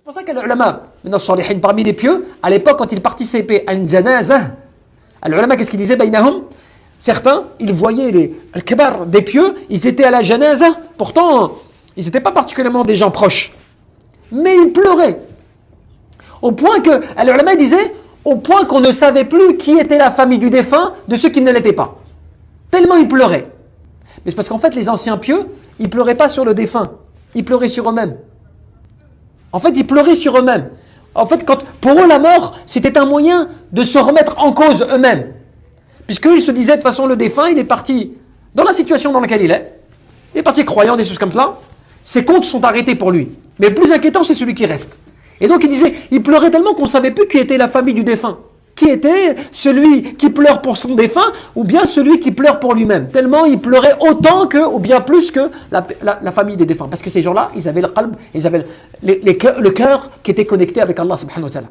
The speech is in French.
pour ça que les ulama, parmi les pieux, à l'époque, quand ils participaient à une janazah, les ulama, qu'est-ce qu'ils disaient? Certains, ils voyaient les al-kibar des pieux, ils étaient à la janazah, pourtant, ils n'étaient pas particulièrement des gens proches. Mais ils pleuraient. Au point que, les ulama disaient, au point qu'on ne savait plus qui était la famille du défunt de ceux qui ne l'étaient pas. Tellement ils pleuraient. Mais c'est parce qu'en fait, les anciens pieux, ils pleuraient pas sur le défunt, ils pleuraient sur eux-mêmes. En fait, ils pleuraient sur eux-mêmes. En fait, pour eux, la mort, c'était un moyen de se remettre en cause eux-mêmes. Puisqu'ils se disaient, de toute façon, le défunt, il est parti dans la situation dans laquelle il est. Il est parti croyant, des choses comme cela. Ses comptes sont arrêtés pour lui. Mais le plus inquiétant, c'est celui qui reste. Et donc, il pleurait tellement qu'on ne savait plus qui était la famille du défunt. Qui était celui qui pleure pour son défunt ou bien celui qui pleure pour lui-même. Tellement il pleurait autant que, ou bien plus que la famille des défunts. Parce que ces gens-là, ils avaient le qalb, ils avaient le cœur qui était connecté avec Allah subhanahu wa ta'ala.